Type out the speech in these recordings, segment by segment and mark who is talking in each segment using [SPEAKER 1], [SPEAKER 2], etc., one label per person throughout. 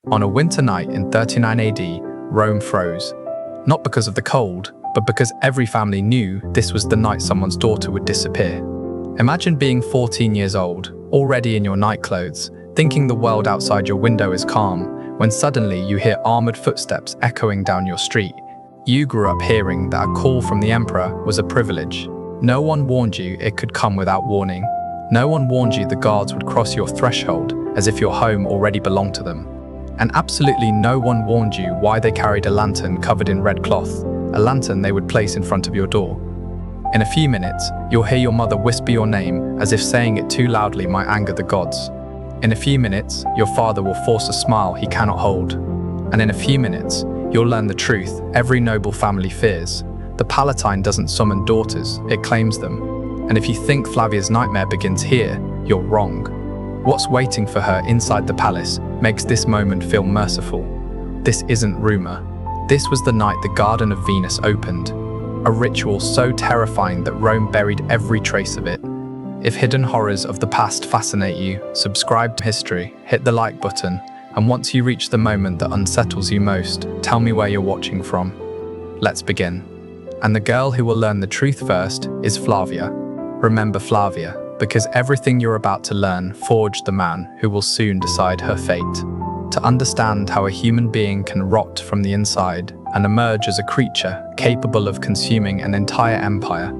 [SPEAKER 1] On a winter night in 39 AD, Rome froze. Not because of the cold, but because every family knew this was the night someone's daughter would disappear. Imagine being 14 years old, already in your nightclothes, thinking the world outside your window is calm, when suddenly you hear armored footsteps echoing down your street. You grew up hearing that a call from the Emperor was a privilege. No one warned you it could come without warning. No one warned you the guards would cross your threshold as if your home already belonged to them. And absolutely no one warned you why they carried a lantern covered in red cloth, a lantern they would place in front of your door. In a few minutes, you'll hear your mother whisper your name as if saying it too loudly might anger the gods. In a few minutes, your father will force a smile he cannot hold. And in a few minutes, you'll learn the truth every noble family fears. The Palatine doesn't summon daughters, it claims them. And if you think Flavia's nightmare begins here, you're wrong. What's waiting for her inside the palace makes this moment feel merciful. This isn't rumor. This was the night the Garden of Venus opened. A ritual so terrifying that Rome buried every trace of it. If hidden horrors of the past fascinate you, subscribe to History, hit the like button, and once you reach the moment that unsettles you most, tell me where you're watching from. Let's begin. And the girl who will learn the truth first is Flavia. Remember Flavia, because everything you're about to learn forged the man who will soon decide her fate. To understand how a human being can rot from the inside and emerge as a creature capable of consuming an entire empire,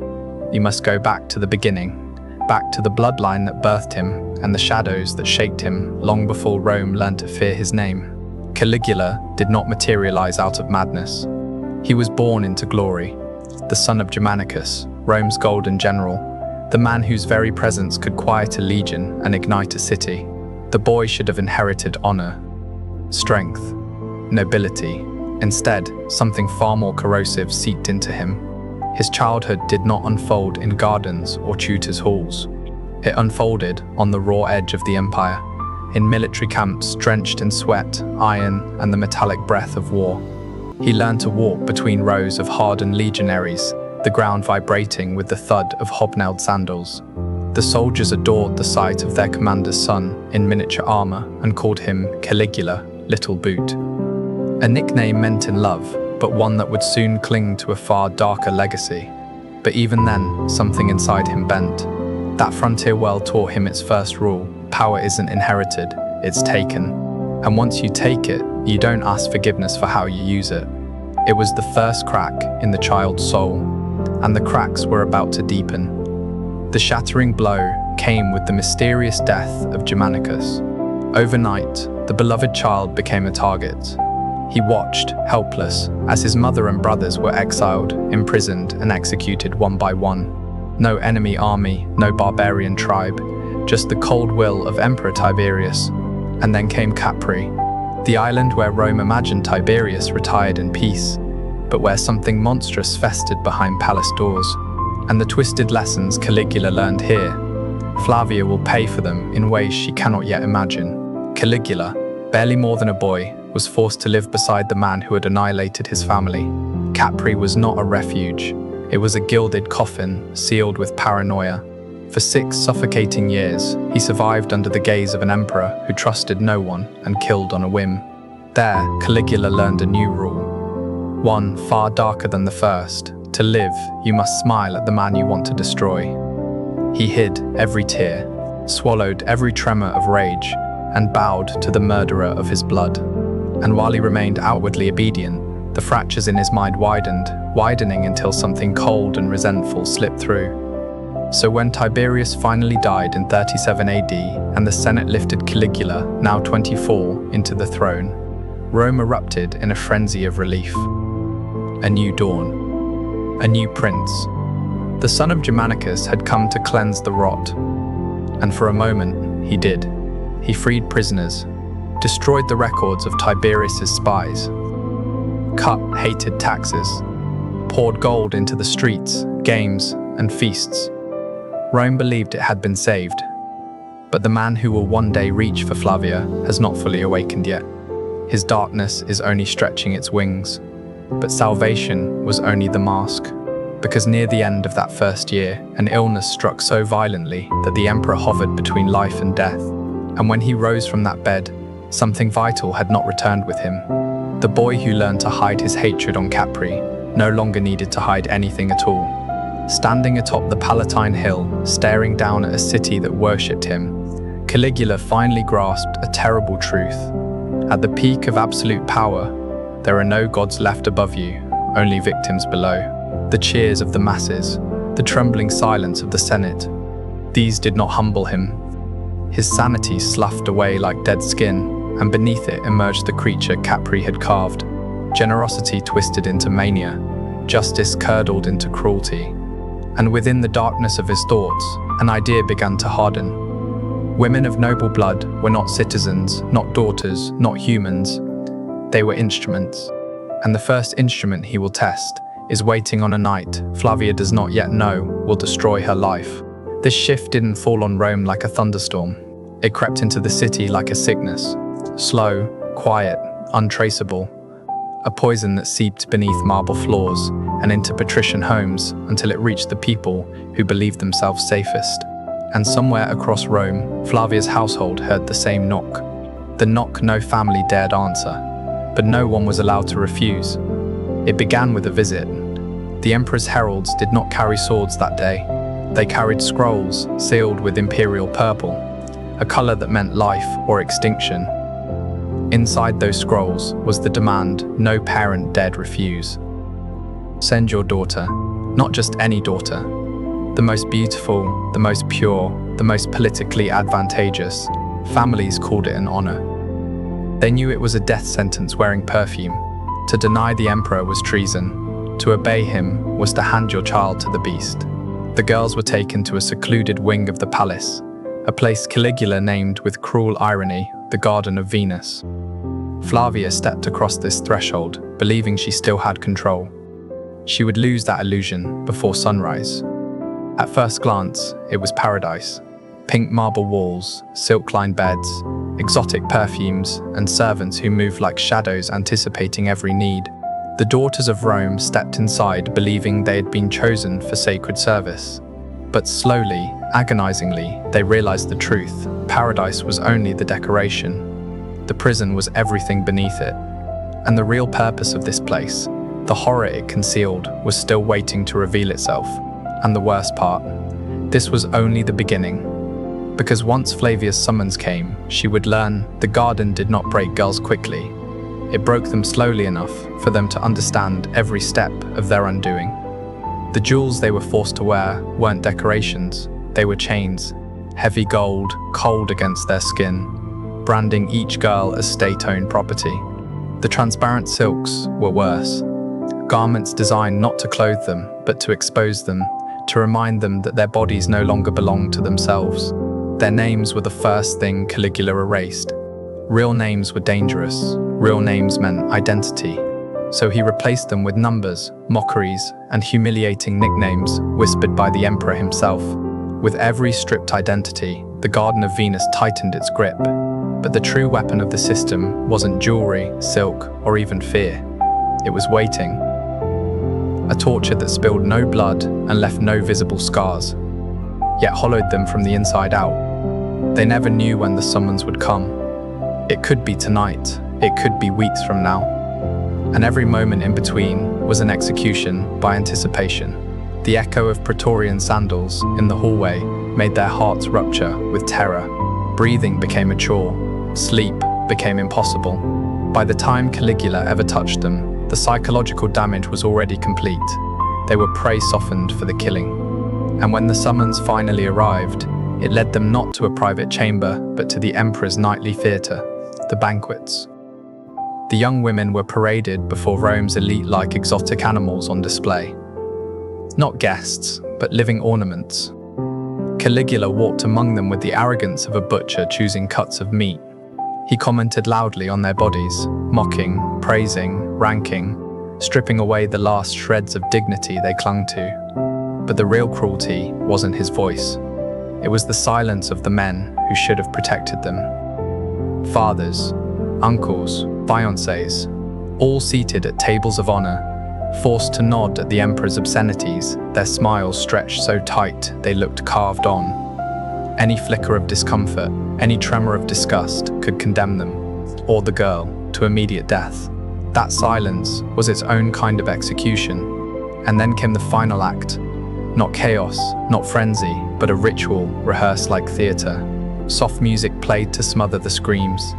[SPEAKER 1] you must go back to the beginning, back to the bloodline that birthed him and the shadows that shaped him long before Rome learned to fear his name. Caligula did not materialize out of madness. He was born into glory, the son of Germanicus, Rome's golden general, the man whose very presence could quiet a legion and ignite a city. The boy should have inherited honor, strength, nobility. Instead, something far more corrosive seeped into him. His childhood did not unfold in gardens or tutors' halls. It unfolded on the raw edge of the empire, in military camps drenched in sweat, iron, and the metallic breath of war. He learned to walk between rows of hardened legionaries, the ground vibrating with the thud of hobnailed sandals. The soldiers adored the sight of their commander's son in miniature armor and called him Caligula, Little Boot. A nickname meant in love, but one that would soon cling to a far darker legacy. But even then, something inside him bent. That frontier world taught him its first rule: power isn't inherited, it's taken. And once you take it, you don't ask forgiveness for how you use it. It was the first crack in the child's soul, and the cracks were about to deepen. The shattering blow came with the mysterious death of Germanicus. Overnight, the beloved child became a target. He watched, helpless, as his mother and brothers were exiled, imprisoned, and executed one by one. No enemy army, no barbarian tribe, just the cold will of Emperor Tiberius. And then came Capri, the island where Rome imagined Tiberius retired in peace, but where something monstrous festered behind palace doors. And the twisted lessons Caligula learned here, Flavia will pay for them in ways she cannot yet imagine. Caligula, barely more than a boy, was forced to live beside the man who had annihilated his family. Capri was not a refuge. It was a gilded coffin, sealed with paranoia. For 6 suffocating years, he survived under the gaze of an emperor who trusted no one and killed on a whim. There, Caligula learned a new rule. One far darker than the first. To live, you must smile at the man you want to destroy. He hid every tear, swallowed every tremor of rage, and bowed to the murderer of his blood. And while he remained outwardly obedient, the fractures in his mind widened, widening until something cold and resentful slipped through. So when Tiberius finally died in 37 AD and the Senate lifted Caligula, now 24, into the throne, Rome erupted in a frenzy of relief. A new dawn. A new prince. The son of Germanicus had come to cleanse the rot. And for a moment, he did. He freed prisoners, destroyed the records of Tiberius's spies, cut hated taxes, poured gold into the streets, games, and feasts. Rome believed it had been saved. But the man who will one day reach for Flavia has not fully awakened yet. His darkness is only stretching its wings. But salvation was only the mask. Because near the end of that first year, an illness struck so violently that the emperor hovered between life and death. And when he rose from that bed, Something vital had not returned with him. The boy who learned to hide his hatred on Capri no longer needed to hide anything at all. Standing atop the Palatine Hill, staring down at a city that worshipped him, Caligula finally grasped a terrible truth. At the peak of absolute power, there are no gods left above you, only victims below. The cheers of the masses, the trembling silence of the Senate, these did not humble him. His sanity sloughed away like dead skin, and beneath it emerged the creature Capri had carved. Generosity twisted into mania, justice curdled into cruelty. And within the darkness of his thoughts, an idea began to harden. Women of noble blood were not citizens, not daughters, not humans. They were instruments. And the first instrument he will test is waiting on a night Flavia does not yet know will destroy her life. This shift didn't fall on Rome like a thunderstorm. It crept into the city like a sickness. Slow, quiet, untraceable. A poison that seeped beneath marble floors and into patrician homes until it reached the people who believed themselves safest. And somewhere across Rome, Flavia's household heard the same knock. The knock no family dared answer, but no one was allowed to refuse. It began with a visit. The emperor's heralds did not carry swords that day. They carried scrolls sealed with imperial purple, a color that meant life or extinction. Inside those scrolls was the demand no parent dared refuse. Send your daughter, not just any daughter, the most beautiful, the most pure, the most politically advantageous. Families called it an honor. They knew it was a death sentence wearing perfume. To deny the emperor was treason. To obey him was to hand your child to the beast. The girls were taken to a secluded wing of the palace, a place Caligula named with cruel irony the Garden of Venus. Flavia stepped across this threshold, believing she still had control. She would lose that illusion before sunrise. At first glance, it was paradise. Pink marble walls, silk-lined beds, exotic perfumes, and servants who moved like shadows anticipating every need. The daughters of Rome stepped inside believing they had been chosen for sacred service. But slowly, agonizingly, they realized the truth. Paradise was only the decoration. The prison was everything beneath it. And the real purpose of this place, the horror it concealed, was still waiting to reveal itself. And the worst part, this was only the beginning. Because once Flavia's summons came, she would learn the garden did not break girls quickly. It broke them slowly enough for them to understand every step of their undoing. The jewels they were forced to wear weren't decorations, they were chains, heavy gold, cold against their skin, branding each girl as state-owned property. The transparent silks were worse. Garments designed not to clothe them, but to expose them, to remind them that their bodies no longer belonged to themselves. Their names were the first thing Caligula erased. Real names were dangerous. Real names meant identity. So he replaced them with numbers, mockeries, and humiliating nicknames whispered by the emperor himself. With every stripped identity, the Garden of Venus tightened its grip. But the true weapon of the system wasn't jewelry, silk, or even fear. It was waiting. A torture that spilled no blood and left no visible scars, yet hollowed them from the inside out. They never knew when the summons would come. It could be tonight, it could be weeks from now. And every moment in between was an execution by anticipation. The echo of Praetorian sandals in the hallway made their hearts rupture with terror. Breathing became a chore. Sleep became impossible. By the time Caligula ever touched them, the psychological damage was already complete. They were prey softened for the killing. And when the summons finally arrived, it led them not to a private chamber, but to the emperor's nightly theatre, the banquets. The young women were paraded before Rome's elite like exotic animals on display. Not guests, but living ornaments. Caligula walked among them with the arrogance of a butcher choosing cuts of meat. He commented loudly on their bodies, mocking, praising, ranking, stripping away the last shreds of dignity they clung to. But the real cruelty wasn't his voice. It was the silence of the men who should have protected them. Fathers, uncles, fiancés, all seated at tables of honor, forced to nod at the emperor's obscenities, their smiles stretched so tight they looked carved on. Any flicker of discomfort, any tremor of disgust could condemn them. or the girl to immediate death. That silence was its own kind of execution. And then came the final act. Not chaos, not frenzy, but a ritual rehearsed like theatre. Soft music played to smother the screams.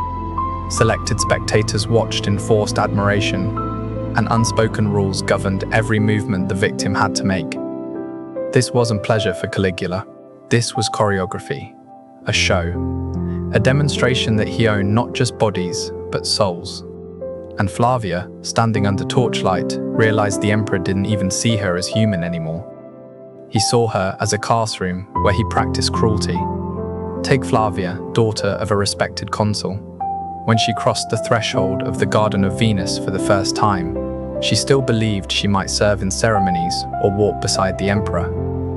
[SPEAKER 1] Selected spectators watched in forced admiration, and unspoken rules governed every movement the victim had to make. This wasn't pleasure for Caligula. This was choreography, a show, a demonstration that he owned not just bodies, but souls. And Flavia, standing under torchlight, realized the emperor didn't even see her as human anymore. He saw her as a classroom where he practiced cruelty. Take Flavia, daughter of a respected consul. When she crossed the threshold of the Garden of Venus for the first time, she still believed she might serve in ceremonies or walk beside the emperor.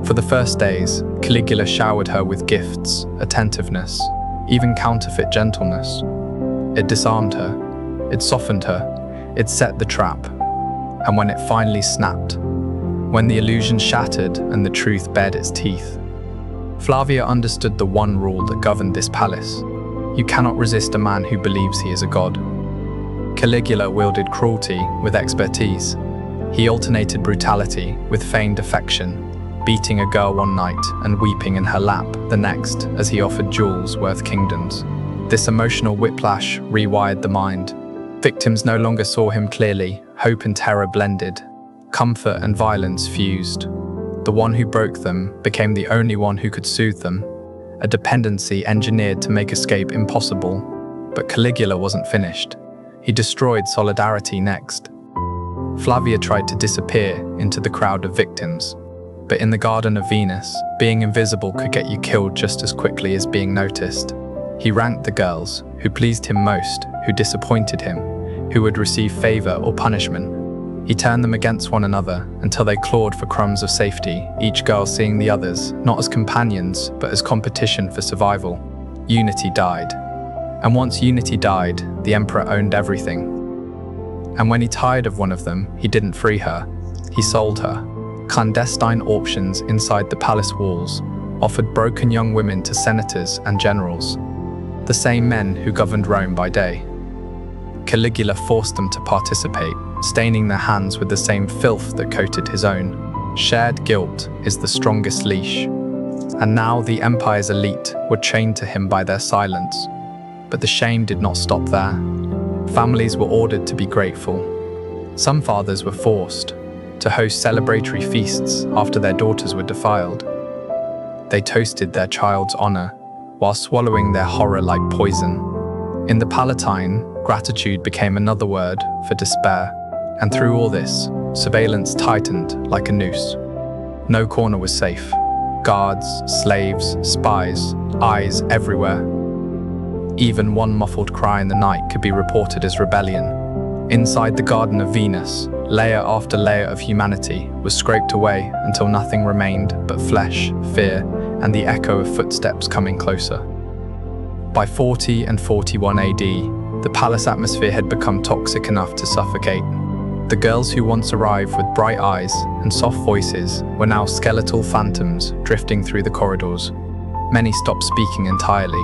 [SPEAKER 1] For the first days, Caligula showered her with gifts, attentiveness, even counterfeit gentleness. It disarmed her, it softened her, it set the trap. And when it finally snapped, when the illusion shattered and the truth bared its teeth, Flavia understood the one rule that governed this palace. You cannot resist a man who believes he is a god. Caligula wielded cruelty with expertise. He alternated brutality with feigned affection, beating a girl one night and weeping in her lap the next as he offered jewels worth kingdoms. This emotional whiplash rewired the mind. Victims no longer saw him clearly, hope and terror blended, comfort and violence fused. The one who broke them became the only one who could soothe them, a dependency engineered to make escape impossible. But Caligula wasn't finished. He destroyed solidarity next. Flavia tried to disappear into the crowd of victims, but in the Garden of Venus, being invisible could get you killed just as quickly as being noticed. He ranked the girls who pleased him most, who disappointed him, who would receive favor or punishment. He turned them against one another until they clawed for crumbs of safety, each girl seeing the others not as companions, but as competition for survival. Unity died. And once unity died, the emperor owned everything. And when he tired of one of them, he didn't free her, he sold her. Clandestine auctions inside the palace walls offered broken young women to senators and generals, the same men who governed Rome by day. Caligula forced them to participate, staining their hands with the same filth that coated his own. Shared guilt is the strongest leash. And now the empire's elite were chained to him by their silence. But the shame did not stop there. Families were ordered to be grateful. Some fathers were forced to host celebratory feasts after their daughters were defiled. They toasted their child's honor while swallowing their horror like poison. In the Palatine, gratitude became another word for despair. And through all this, surveillance tightened like a noose. No corner was safe. Guards, slaves, spies, eyes everywhere. Even one muffled cry in the night could be reported as rebellion. Inside the Garden of Venus, layer after layer of humanity was scraped away until nothing remained but flesh, fear, and the echo of footsteps coming closer. By 40 and 41 AD, the palace atmosphere had become toxic enough to suffocate. The girls who once arrived with bright eyes and soft voices were now skeletal phantoms drifting through the corridors. Many stopped speaking entirely.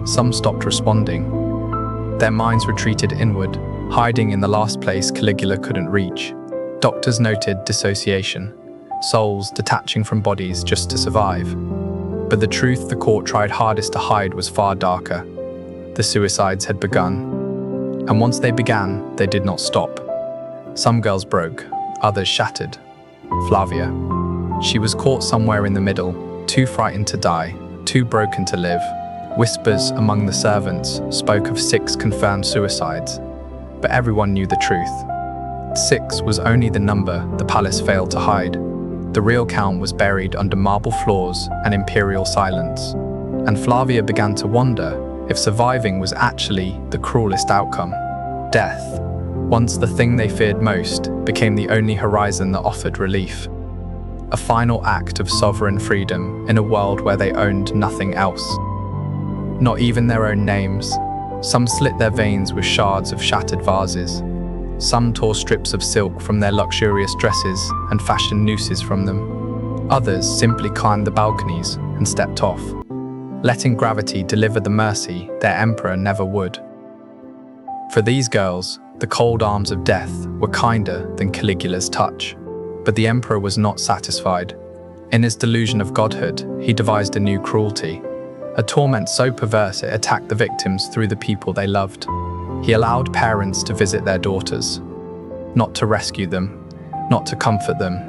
[SPEAKER 1] Some stopped responding. Their minds retreated inward, hiding in the last place Caligula couldn't reach. Doctors noted dissociation, souls detaching from bodies just to survive. But the truth the court tried hardest to hide was far darker. The suicides had begun. And once they began, they did not stop. Some girls broke, others shattered. Flavia. She was caught somewhere in the middle, too frightened to die, too broken to live. Whispers among the servants spoke of 6 confirmed suicides, but everyone knew the truth. 6 was only the number the palace failed to hide. The real count was buried under marble floors and imperial silence. And Flavia began to wonder if surviving was actually the cruelest outcome. Death, once the thing they feared most, became the only horizon that offered relief. A final act of sovereign freedom in a world where they owned nothing else. Not even their own names. Some slit their veins with shards of shattered vases. Some tore strips of silk from their luxurious dresses and fashioned nooses from them. Others simply climbed the balconies and stepped off, letting gravity deliver the mercy their emperor never would. For these girls, the cold arms of death were kinder than Caligula's touch. But the emperor was not satisfied. In his delusion of godhood, he devised a new cruelty, a torment so perverse it attacked the victims through the people they loved. He allowed parents to visit their daughters, not to rescue them, not to comfort them,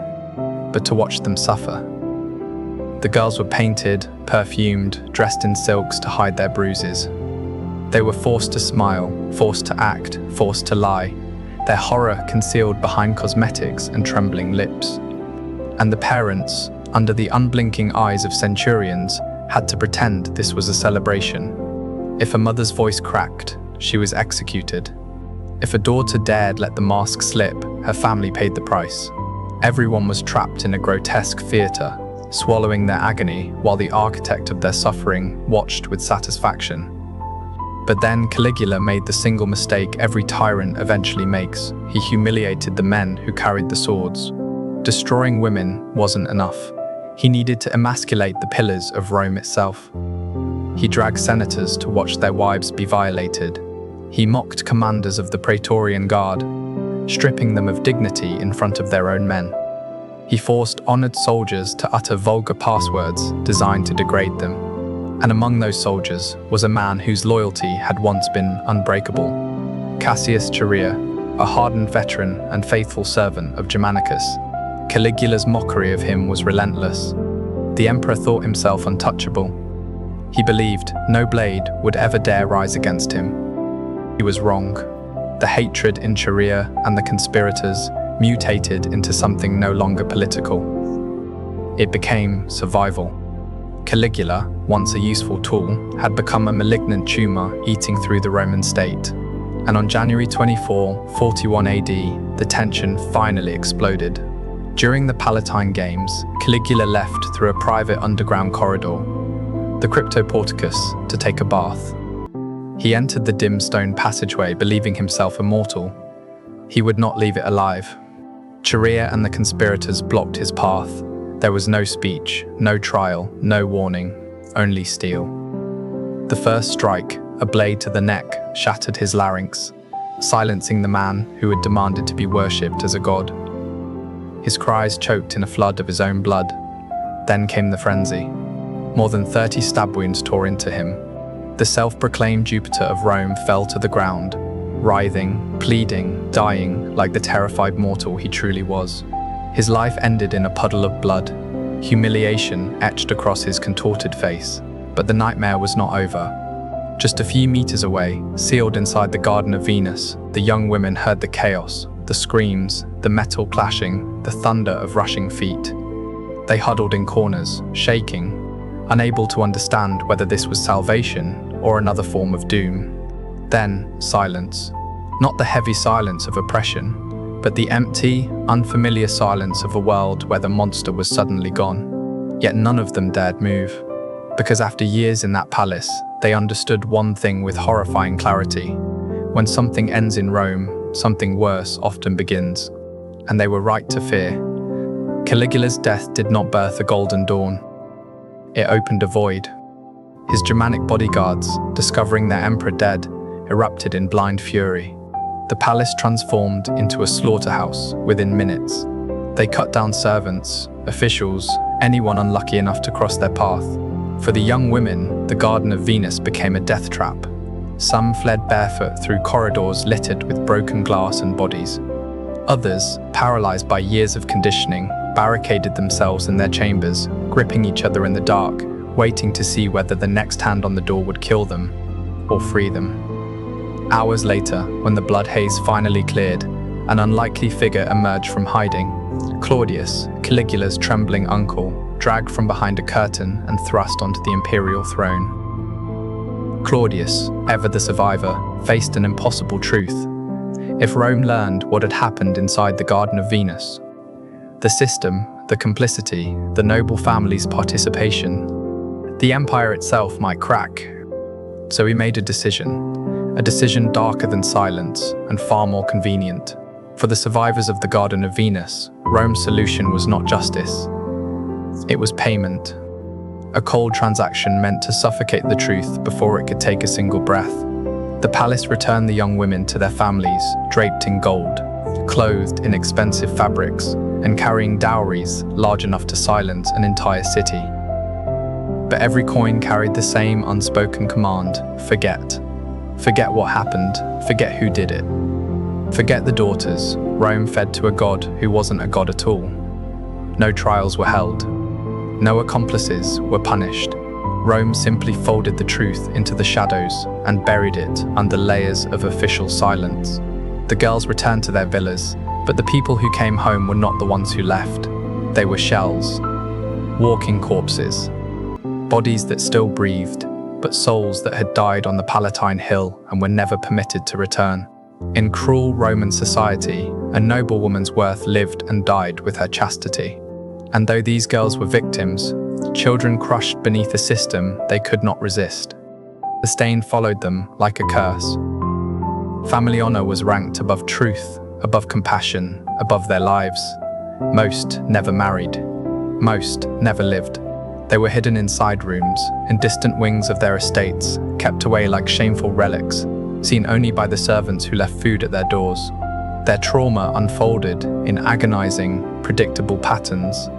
[SPEAKER 1] but to watch them suffer. The girls were painted, perfumed, dressed in silks to hide their bruises. They were forced to smile, forced to act, forced to lie, their horror concealed behind cosmetics and trembling lips. And the parents, under the unblinking eyes of centurions, had to pretend this was a celebration. If a mother's voice cracked, she was executed. If a daughter dared let the mask slip, her family paid the price. Everyone was trapped in a grotesque theater, swallowing their agony while the architect of their suffering watched with satisfaction. But then Caligula made the single mistake every tyrant eventually makes. He humiliated the men who carried the swords. Destroying women wasn't enough. He needed to emasculate the pillars of Rome itself. He dragged senators to watch their wives be violated. He mocked commanders of the Praetorian Guard, stripping them of dignity in front of their own men. He forced honored soldiers to utter vulgar passwords designed to degrade them. And among those soldiers was a man whose loyalty had once been unbreakable. Cassius Chaerea, a hardened veteran and faithful servant of Germanicus. Caligula's mockery of him was relentless. The emperor thought himself untouchable. He believed no blade would ever dare rise against him. He was wrong. The hatred in Chaerea and the conspirators mutated into something no longer political. It became survival. Caligula, once a useful tool, had become a malignant tumor eating through the Roman state. And on January 24, 41 AD, the tension finally exploded. During the Palatine Games, Caligula left through a private underground corridor, the Cryptoporticus, to take a bath. He entered the dim stone passageway believing himself immortal. He would not leave it alive. Chaerea and the conspirators blocked his path. There was no speech, no trial, no warning, only steel. The first strike, a blade to the neck, shattered his larynx, silencing the man who had demanded to be worshipped as a god. His cries choked in a flood of his own blood. Then came the frenzy. More than 30 stab wounds tore into him. The self-proclaimed Jupiter of Rome fell to the ground, writhing, pleading, dying like the terrified mortal he truly was. His life ended in a puddle of blood, humiliation etched across his contorted face. But the nightmare was not over. Just a few meters away, sealed inside the Garden of Venus, the young women heard the chaos, the screams, the metal clashing, the thunder of rushing feet. They huddled in corners, shaking, unable to understand whether this was salvation or another form of doom. Then, silence. Not the heavy silence of oppression, but the empty, unfamiliar silence of a world where the monster was suddenly gone. Yet none of them dared move, because after years in that palace, they understood one thing with horrifying clarity. When something ends in Rome, something worse often begins, and they were right to fear. Caligula's death did not birth a golden dawn. It opened a void. His Germanic bodyguards, discovering their emperor dead, erupted in blind fury. The palace transformed into a slaughterhouse within minutes. They cut down servants, officials, anyone unlucky enough to cross their path. For the young women, the Garden of Venus became a death trap. Some fled barefoot through corridors littered with broken glass and bodies. Others, paralyzed by years of conditioning, barricaded themselves in their chambers, gripping each other in the dark, waiting to see whether the next hand on the door would kill them or free them. Hours later, when the blood haze finally cleared, an unlikely figure emerged from hiding. Claudius, Caligula's trembling uncle, dragged from behind a curtain and thrust onto the imperial throne. Claudius, ever the survivor, faced an impossible truth. If Rome learned what had happened inside the Garden of Venus, the system, the complicity, the noble family's participation, the empire itself might crack. So he made a decision darker than silence and far more convenient. For the survivors of the Garden of Venus, Rome's solution was not justice. It was payment. A cold transaction meant to suffocate the truth before it could take a single breath. The palace returned the young women to their families, draped in gold, clothed in expensive fabrics, and carrying dowries large enough to silence an entire city. But every coin carried the same unspoken command: forget. Forget what happened, forget who did it. Forget the daughters Rome fed to a god who wasn't a god at all. No trials were held. No accomplices were punished. Rome simply folded the truth into the shadows and buried it under layers of official silence. The girls returned to their villas, but the people who came home were not the ones who left. They were shells, walking corpses, bodies that still breathed, but souls that had died on the Palatine Hill and were never permitted to return. In cruel Roman society, a noble woman's worth lived and died with her chastity. And though these girls were victims, children crushed beneath a system they could not resist. The stain followed them like a curse. Family honor was ranked above truth, above compassion, above their lives. Most never married. Most never lived. They were hidden in side rooms, in distant wings of their estates, kept away like shameful relics, seen only by the servants who left food at their doors. Their trauma unfolded in agonizing, predictable patterns.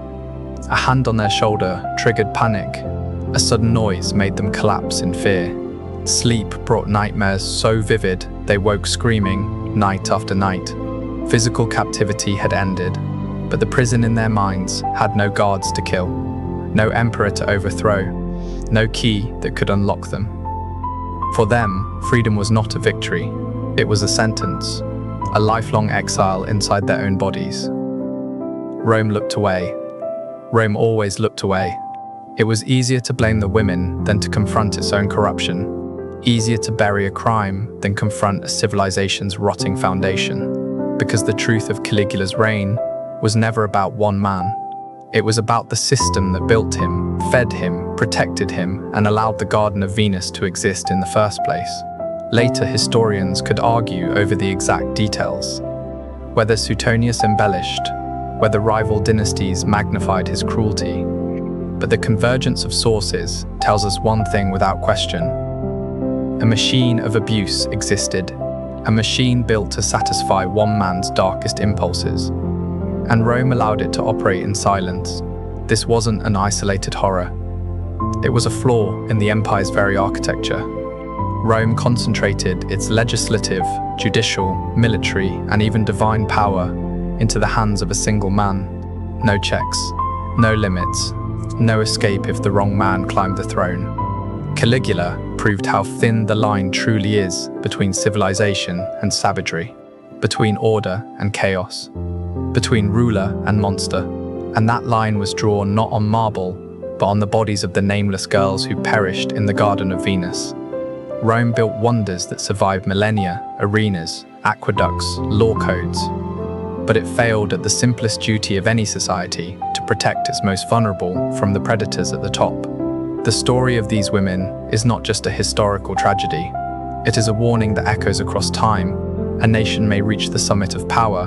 [SPEAKER 1] A hand on their shoulder triggered panic. A sudden noise made them collapse in fear. Sleep brought nightmares so vivid they woke screaming night after night. Physical captivity had ended, but the prison in their minds had no guards to kill, no emperor to overthrow, no key that could unlock them. For them, freedom was not a victory. It was a sentence, a lifelong exile inside their own bodies. Rome looked away. Rome always looked away. It was easier to blame the women than to confront its own corruption. Easier to bury a crime than confront a civilization's rotting foundation. Because the truth of Caligula's reign was never about one man. It was about the system that built him, fed him, protected him, and allowed the Garden of Venus to exist in the first place. Later historians could argue over the exact details. Whether Suetonius embellished, whether rival dynasties magnified his cruelty. But the convergence of sources tells us one thing without question. A machine of abuse existed, a machine built to satisfy one man's darkest impulses. And Rome allowed it to operate in silence. This wasn't an isolated horror. It was a flaw in the empire's very architecture. Rome concentrated its legislative, judicial, military, and even divine power into the hands of a single man. No checks, no limits, no escape if the wrong man climbed the throne. Caligula proved how thin the line truly is between civilization and savagery, between order and chaos, between ruler and monster. And that line was drawn not on marble, but on the bodies of the nameless girls who perished in the Garden of Venus. Rome built wonders that survived millennia: arenas, aqueducts, law codes. But it failed at the simplest duty of any society, to protect its most vulnerable from the predators at the top. The story of these women is not just a historical tragedy. It is a warning that echoes across time. A nation may reach the summit of power,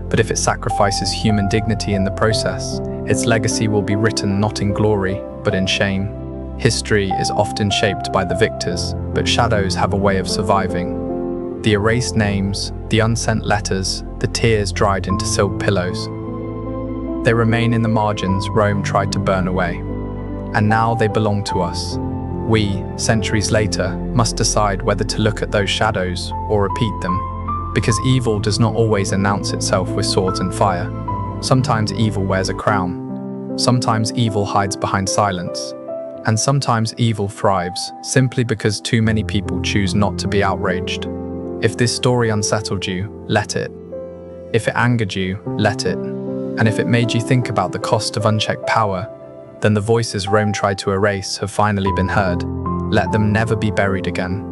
[SPEAKER 1] but if it sacrifices human dignity in the process, its legacy will be written not in glory, but in shame. History is often shaped by the victors, but shadows have a way of surviving. The erased names, the unsent letters, the tears dried into silk pillows. They remain in the margins Rome tried to burn away. And now they belong to us. We, centuries later, must decide whether to look at those shadows or repeat them. Because evil does not always announce itself with swords and fire. Sometimes evil wears a crown. Sometimes evil hides behind silence. And sometimes evil thrives simply because too many people choose not to be outraged. If this story unsettled you, let it. If it angered you, let it. And if it made you think about the cost of unchecked power, then the voices Rome tried to erase have finally been heard. Let them never be buried again.